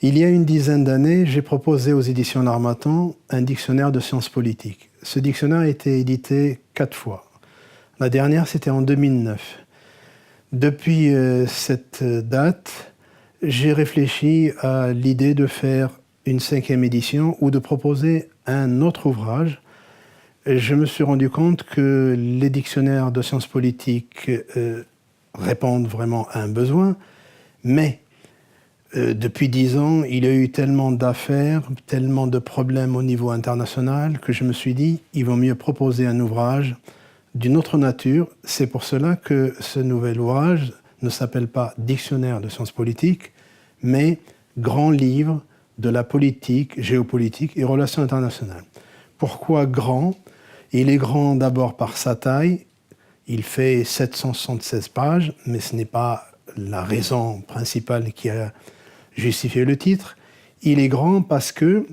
Il y a une dizaine d'années, j'ai proposé aux éditions L'Harmattan un dictionnaire de sciences politiques. Ce dictionnaire a été édité 4 fois. La dernière, c'était en 2009. Depuis cette date, j'ai réfléchi à l'idée de faire une 5e édition ou de proposer un autre ouvrage. Je me suis rendu compte que les dictionnaires de sciences politiques répondent vraiment à un besoin, mais depuis 10 ans, il y a eu tellement d'affaires, tellement de problèmes au niveau international que je me suis dit, il vaut mieux proposer un ouvrage d'une autre nature. C'est pour cela que ce nouvel ouvrage ne s'appelle pas Dictionnaire de sciences politiques, mais Grand livre de la politique, géopolitique et relations internationales. Pourquoi grand? Il est grand d'abord par sa taille. Il fait 776 pages, mais ce n'est pas la raison principale qui a justifié le titre. Il est grand parce que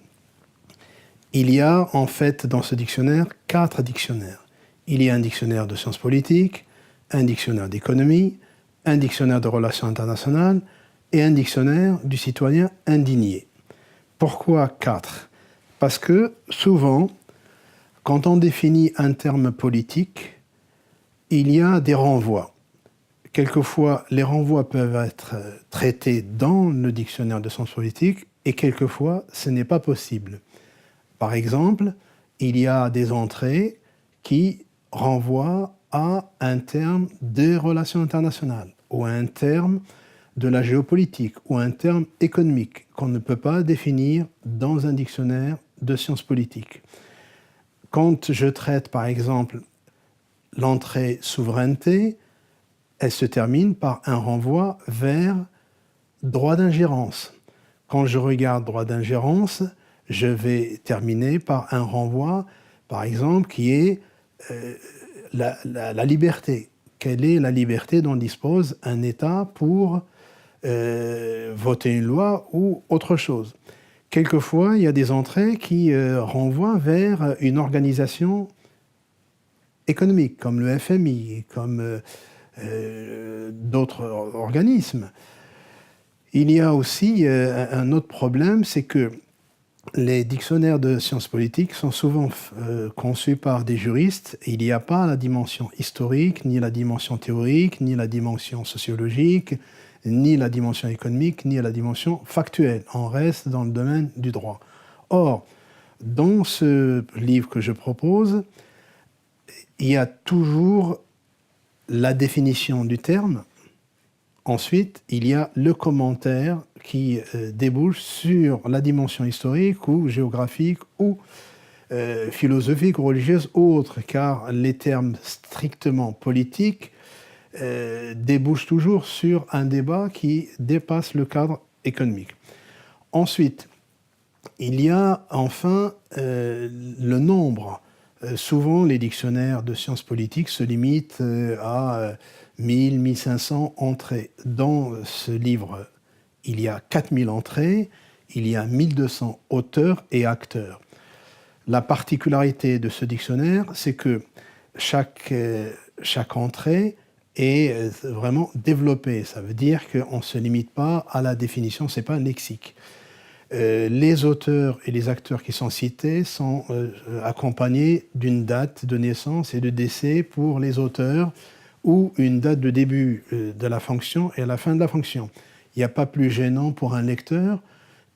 il y a en fait dans ce dictionnaire 4 dictionnaires. Il y a un dictionnaire de sciences politiques, un dictionnaire d'économie, un dictionnaire de relations internationales et un dictionnaire du citoyen indigné. Pourquoi 4? Parce que souvent, quand on définit un terme politique, il y a des renvois. Quelquefois, les renvois peuvent être traités dans le dictionnaire de sciences politiques et quelquefois, ce n'est pas possible. Par exemple, il y a des entrées qui renvoient à un terme des relations internationales ou à un terme de la géopolitique ou à un terme économique qu'on ne peut pas définir dans un dictionnaire de sciences politiques. Quand je traite, par exemple, l'entrée souveraineté, elle se termine par un renvoi vers droit d'ingérence. Quand je regarde droit d'ingérence, je vais terminer par un renvoi, par exemple, qui est la liberté. Quelle est la liberté dont dispose un État pour voter une loi ou autre chose? Quelquefois, il y a des entrées qui renvoient vers une organisation économique, comme le FMI, comme d'autres organismes. Il y a aussi un autre problème, c'est que les dictionnaires de sciences politiques sont souvent conçus par des juristes. Il n'y a pas la dimension historique, ni la dimension théorique, ni la dimension sociologique, ni la dimension économique, ni la dimension factuelle. On reste dans le domaine du droit. Or, dans ce livre que je propose, il y a toujours la définition du terme. Ensuite, il y a le commentaire qui débouche sur la dimension historique ou géographique ou philosophique ou religieuse ou autre, car les termes strictement politiques débouchent toujours sur un débat qui dépasse le cadre économique. Ensuite, il y a enfin le nombre. Souvent, les dictionnaires de sciences politiques se limitent à 1000, 1500 entrées. Dans ce livre, il y a 4000 entrées, il y a 1200 auteurs et acteurs. La particularité de ce dictionnaire, c'est que chaque entrée est vraiment développée. Ça veut dire qu'on ne se limite pas à la définition, ce n'est pas un lexique. Les auteurs et les acteurs qui sont cités sont accompagnés d'une date de naissance et de décès pour les auteurs ou une date de début de la fonction et à la fin de la fonction. Il n'y a pas plus gênant pour un lecteur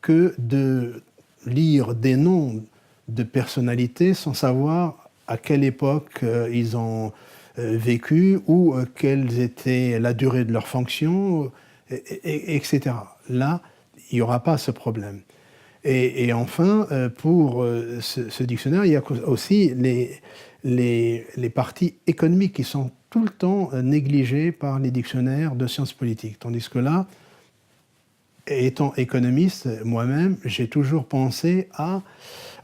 que de lire des noms de personnalités sans savoir à quelle époque ils ont vécu ou quelle était la durée de leur fonction, etc. Là, il n'y aura pas ce problème. Et enfin, pour ce dictionnaire, il y a aussi les parties économiques qui sont tout le temps négligées par les dictionnaires de sciences politiques. Tandis que là, étant économiste, moi-même, j'ai toujours pensé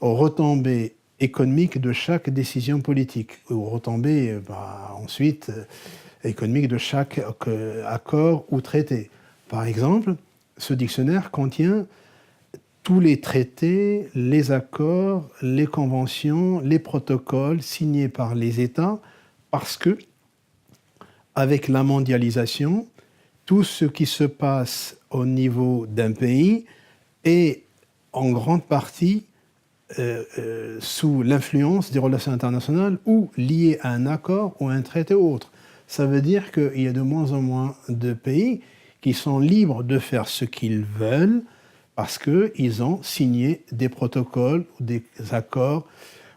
aux retombées économiques de chaque décision politique, aux retombées ensuite économiques de chaque accord ou traité. Par exemple, ce dictionnaire contient tous les traités, les accords, les conventions, les protocoles signés par les États, parce que, avec la mondialisation, tout ce qui se passe au niveau d'un pays est en grande partie sous l'influence des relations internationales ou lié à un accord ou à un traité ou autre. Ça veut dire qu'il y a de moins en moins de pays qui sont libres de faire ce qu'ils veulent parce qu'ils ont signé des protocoles ou des accords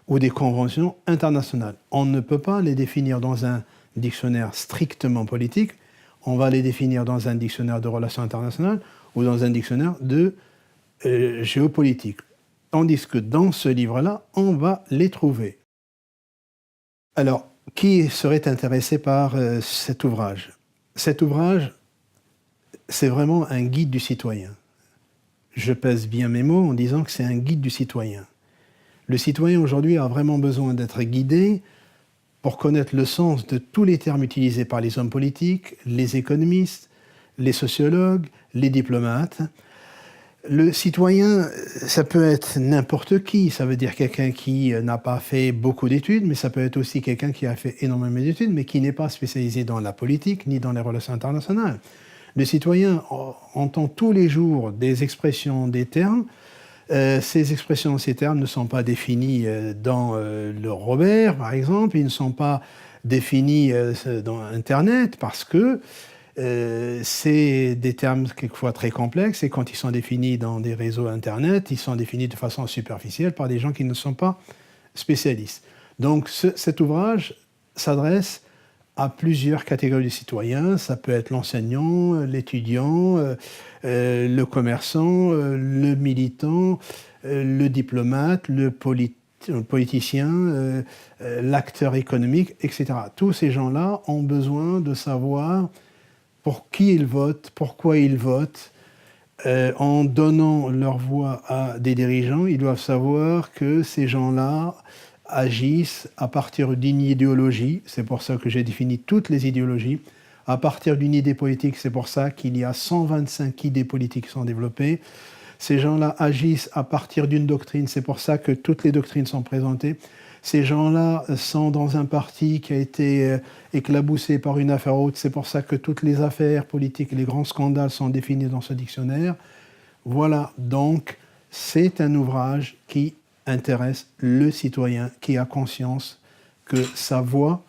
ou des conventions internationales. On ne peut pas les définir dans un dictionnaire strictement politique, on va les définir dans un dictionnaire de relations internationales ou dans un dictionnaire de géopolitique. Tandis que dans ce livre-là, on va les trouver. Alors, qui serait intéressé par cet ouvrage? Cet ouvrage, c'est vraiment un guide du citoyen. Je pèse bien mes mots en disant que c'est un guide du citoyen. Le citoyen aujourd'hui a vraiment besoin d'être guidé pour connaître le sens de tous les termes utilisés par les hommes politiques, les économistes, les sociologues, les diplomates. Le citoyen, ça peut être n'importe qui. Ça veut dire quelqu'un qui n'a pas fait beaucoup d'études, mais ça peut être aussi quelqu'un qui a fait énormément d'études, mais qui n'est pas spécialisé dans la politique ni dans les relations internationales. Le citoyen entend tous les jours des expressions, des termes. Ces expressions, ces termes ne sont pas définis dans le Robert, par exemple. Ils ne sont pas définis dans Internet parce que c'est des termes quelquefois très complexes et quand ils sont définis dans des réseaux Internet, ils sont définis de façon superficielle par des gens qui ne sont pas spécialistes. Donc cet ouvrage s'adresse à plusieurs catégories de citoyens. Ça peut être l'enseignant, l'étudiant, le commerçant, le militant, le diplomate, le politicien, l'acteur économique, etc. Tous ces gens-là ont besoin de savoir pour qui ils votent, pourquoi ils votent. En donnant leur voix à des dirigeants, ils doivent savoir que ces gens-là agissent à partir d'une idéologie. C'est pour ça que j'ai défini toutes les idéologies. À partir d'une idée politique, c'est pour ça qu'il y a 125 idées politiques qui sont développées. Ces gens-là agissent à partir d'une doctrine. C'est pour ça que toutes les doctrines sont présentées. Ces gens-là sont dans un parti qui a été éclaboussé par une affaire haute. C'est pour ça que toutes les affaires politiques et les grands scandales sont définis dans ce dictionnaire. Voilà, donc c'est un ouvrage qui intéresse le citoyen, qui a conscience que sa voix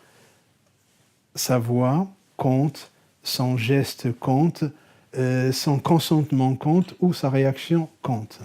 compte, son geste compte, son consentement compte ou sa réaction compte.